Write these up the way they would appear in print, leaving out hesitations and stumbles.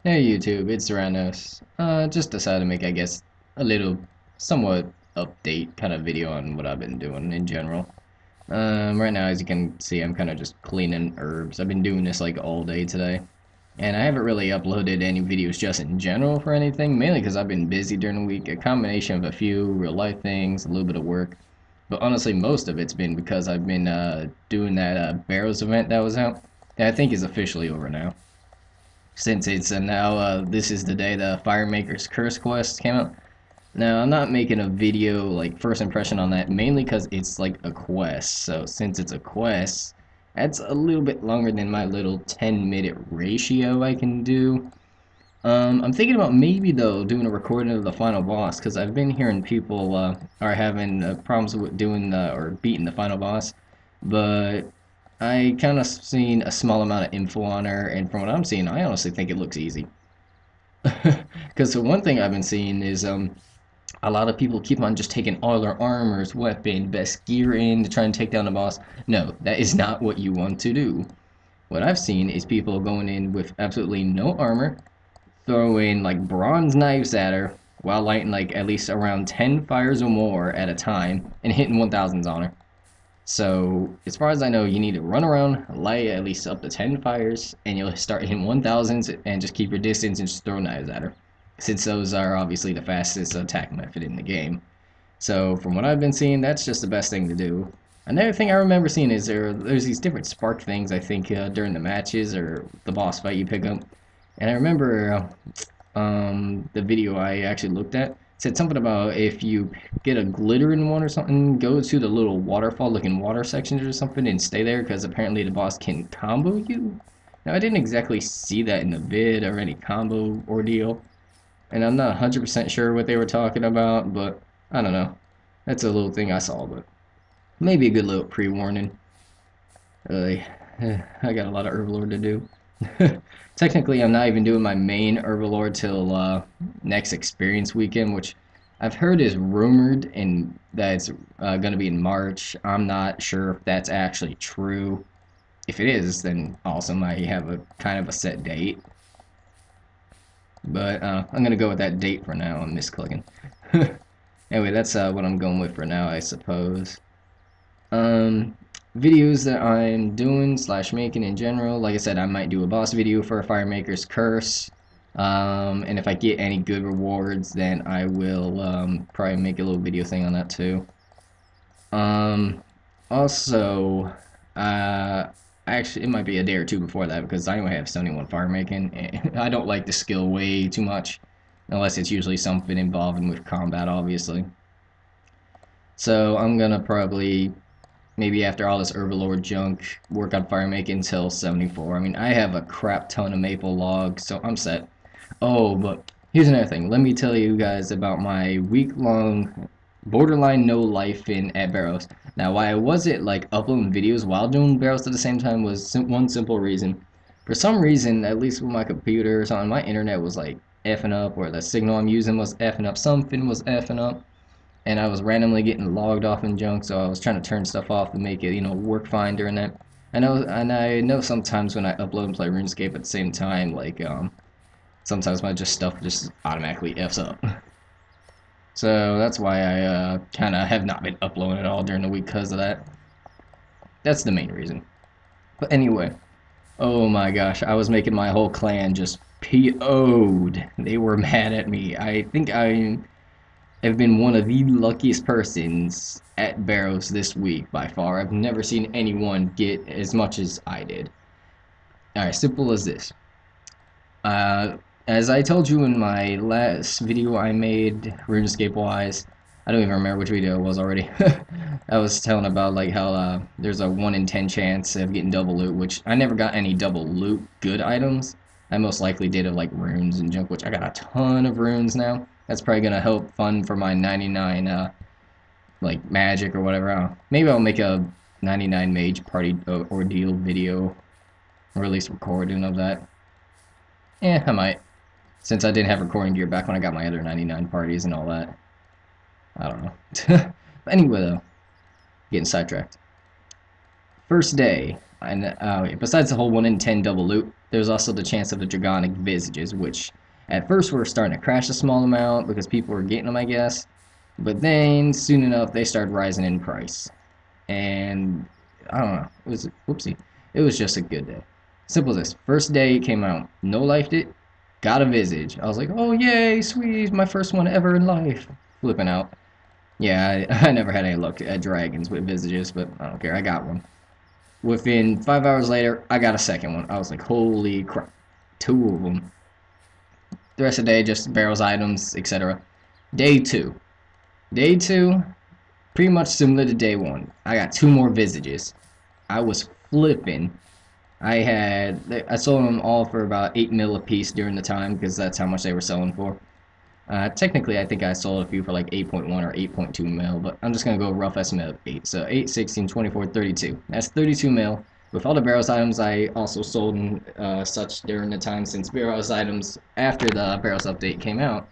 Hey YouTube, it's Xrannos. Just decided to make, I guess, a little, somewhat update kind of video on what I've been doing in general. Right now, as you can see, I'm kind of just cleaning herbs. I've been doing this like all day today. And I haven't really uploaded any videos just in general for anything, mainly because I've been busy during the week, a combination of a few real life things, a little bit of work. But honestly, most of it's been because I've been doing that Barrows event that was out, that I think is officially over now. Since it's now this is the day the Firemaker's Curse quest came out. Now I'm not making a video like first impression on that mainly because it's like a quest. So since it's a quest, that's a little bit longer than my little 10-minute ratio I can do. I'm thinking about maybe though doing a recording of the final boss because I've been hearing people are having problems with doing or beating the final boss, but I kind of seen a small amount of info on her, and from what I'm seeing, I honestly think it looks easy. Because the one thing I've been seeing is a lot of people keep on just taking all their armors, weapon, best gear in to try and take down the boss. No, that is not what you want to do. What I've seen is people going in with absolutely no armor, throwing like bronze knives at her while lighting like at least around 10 fires or more at a time and hitting 1000s on her. So, as far as I know, you need to run around, light at least up to 10 fires, and you'll start hitting 1000s and just keep your distance and just throw knives at her. Since those are obviously the fastest attack method in the game. So, from what I've been seeing, that's just the best thing to do. Another thing I remember seeing is there's these different spark things, I think, during the matches or the boss fight you pick up. And I remember the video I actually looked at said something about if you get a glittering one or something, go to the little waterfall looking water sections or something and stay there because apparently the boss can combo you. Now I didn't exactly see that in the vid or any combo ordeal, and I'm not 100% sure what they were talking about, but I don't know. That's a little thing I saw, but maybe a good little pre-warning. Really, I got a lot of Herblord to do. Technically, I'm not even doing my main Herblord till next experience weekend, which I've heard is rumored and that it's going to be in March. I'm not sure if that's actually true. If it is, then awesome. I have a kind of a set date. But I'm going to go with that date for now. I'm misclicking. Anyway, that's what I'm going with for now, I suppose. Videos that I'm doing / making in general, like I said, I might do a boss video for a Firemaker's Curse, and if I get any good rewards, then I will probably make a little video thing on that too. Also, actually, it might be a day or two before that because I only have 71 fire making, and I don't like the skill way too much, unless it's usually something involving with combat, obviously. So I'm gonna probably maybe after all this Herblord junk, work on fire making until 74. I mean, I have a crap ton of maple logs, so I'm set. Oh, but here's another thing. Let me tell you guys about my week-long borderline no life in at Barrows. Now, why I wasn't like uploading videos while doing Barrows at the same time was one simple reason. For some reason, at least with my computer or something, my internet was like effing up, or the signal I'm using was effing up, something was effing up, and I was randomly getting logged off and junk, so I was trying to turn stuff off to make it, you know, work fine during that. I know sometimes when I upload and play RuneScape at the same time, like sometimes my stuff just automatically f's up. So that's why I kind of have not been uploading at all during the week because of that. That's the main reason. But anyway, oh my gosh, I was making my whole clan just PO'd. They were mad at me. I think I've been one of the luckiest persons at Barrows this week by far. I've never seen anyone get as much as I did. Alright, simple as this. As I told you in my last video I made, RuneScape wise, I don't even remember which video it was already. I was telling about like how there's a 1 in 10 chance of getting double loot, which I never got any double loot good items. I most likely did of like runes and junk, which I got a ton of runes now. That's probably gonna help fund for my 99 like magic or whatever. Maybe I'll make a 99 mage party ordeal video, or at least recording of that. I might, since I didn't have recording gear back when I got my other 99 parties and all that. I don't know. But anyway, though, getting sidetracked. First day, and besides the whole 1 in 10 double loot, there's also the chance of the Dragonic Visages, which at first were starting to crash a small amount because people were getting them, I guess. But then, soon enough, they started rising in price. And, I don't know, it was, whoopsie, it was just a good day. Simple as this. First day it came out, no lifed it, got a Visage. I was like, oh yay, sweet, my first one ever in life. Flipping out. Yeah, I never had any luck at dragons with Visages, but I don't care, I got one. Within 5 hours later, I got a second one. I was like, holy crap. Two of them. The rest of the day, just barrels, items, etc. Day 2. Day 2, pretty much similar to day 1. I got 2 more Visages. I was flipping. I sold them all for about 8 mil a piece during the time, because that's how much they were selling for. Technically, I think I sold a few for like 8.1 or 8.2 mil, but I'm just going to go rough estimate of 8. So 8, 16, 24, 32. That's 32 mil. With all the Barrows items, I also sold such during the time, since Barrows items, after the Barrows update came out,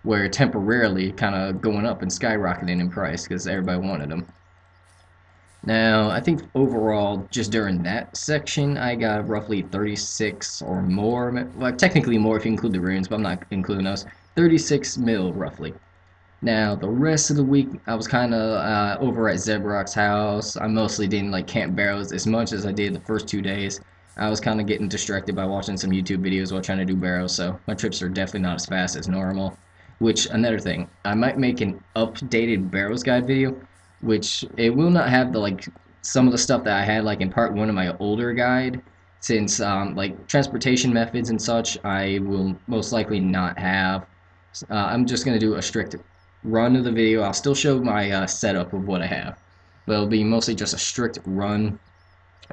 were temporarily kind of going up and skyrocketing in price because everybody wanted them. Now, I think overall, just during that section, I got roughly 36 or more. Well, technically more if you include the runes, but I'm not including those. 36 mil, roughly. Now, the rest of the week, I was kind of over at Zebrock's house. I mostly didn't like camp barrels as much as I did the first 2 days. I was kind of getting distracted by watching some YouTube videos while trying to do barrels, so my trips are definitely not as fast as normal. Which, another thing, I might make an updated barrels guide video, which it will not have the like some of the stuff that I had like in part 1 of my older guide, since like transportation methods and such I will most likely not have. I'm just going to do a strict run of the video. I'll still show my setup of what I have, but it'll be mostly just a strict run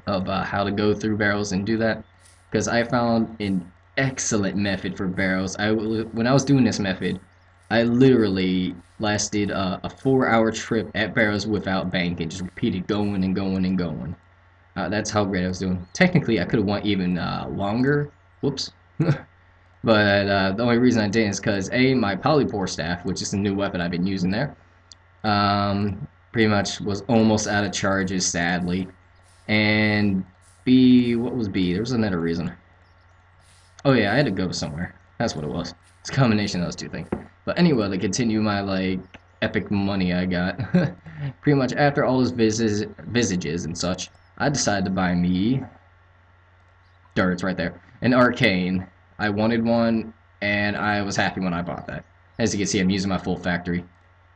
of how to go through barrels and do that, because I found an excellent method for barrels. When I was doing this method, I literally lasted a 4-hour trip at barrels without banking, just repeated going and going and going. That's how great I was doing. Technically, I could have went even longer. Whoops. But the only reason I didn't is because A, my polypore staff, which is a new weapon I've been using there, pretty much was almost out of charges, sadly. And B, what was B? There was another reason. Oh yeah, I had to go somewhere. That's what it was. It's a combination of those two things. But anyway, to continue my like epic money I got, pretty much after all those visages and such, I decided to buy me, it's right there, an arcane. I wanted one, and I was happy when I bought that. As you can see, I'm using my full factory.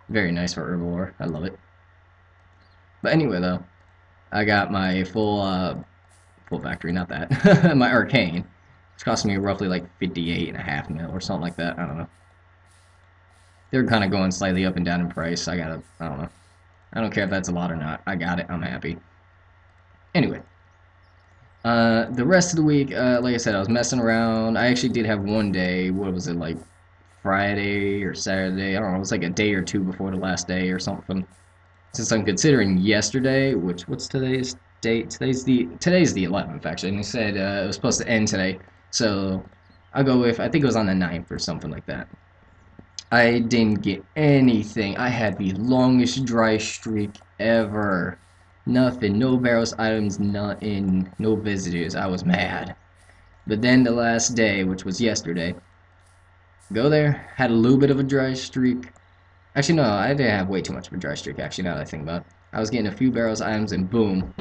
Very nice for herbivore. I love it. But anyway, though, I got my full factory, not that, my arcane. It's costing me roughly like 58.5 mil or something like that. I don't know. They're kind of going slightly up and down in price. I don't know. I don't care if that's a lot or not. I got it. I'm happy. Anyway. The rest of the week, like I said, I was messing around. I actually did have one day, what was it, like Friday or Saturday? I don't know, it was like a day or two before the last day or something. Since I'm considering yesterday, what's today's date? Today's the 11th, actually, and they said it was supposed to end today. So I'll go with, I think it was on the 9th or something like that. I didn't get anything. I had the longest dry streak ever. Nothing, no barrels items, nothing, no visitors. I was mad. But then the last day, which was yesterday, go there, had a little bit of a dry streak. Actually, no, I didn't have way too much of a dry streak, actually, now that I think about it. I was getting a few barrels items, and boom,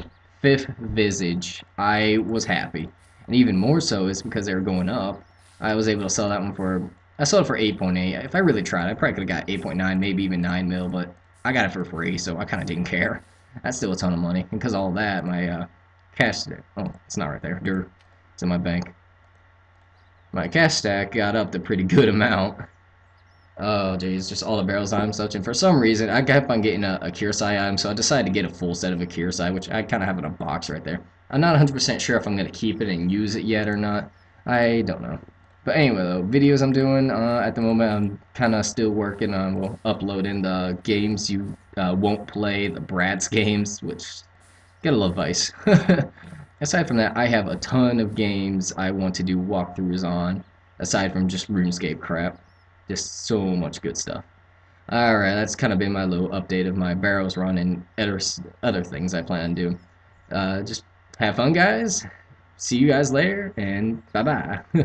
5th visage. I was happy. And even more so is because they were going up. I was able to sell that one for, I sold it for 8.8. If I really tried, I probably could have got 8.9, maybe even 9 mil, but I got it for free, so I kind of didn't care. That's still a ton of money. And because of all that, my cash stack, oh, it's not right there. It's in my bank. My cash stack got up to a pretty good amount. Oh, jeez, just all the barrels I'm such. And for some reason, I kept on getting a Kursai item, so I decided to get a full set of a Kursai, which I kind of have in a box right there. I'm not 100% sure if I'm going to keep it and use it yet or not. I don't know. But anyway, though, videos I'm doing, at the moment, I'm kind of still working on, well, uploading the games you won't play, the Bratz games, which, gotta love Vice. Aside from that, I have a ton of games I want to do walkthroughs on, aside from just RuneScape crap. Just so much good stuff. Alright, that's kind of been my little update of my barrels run and other things I plan on doing. Just have fun, guys. see you guys later, and bye bye.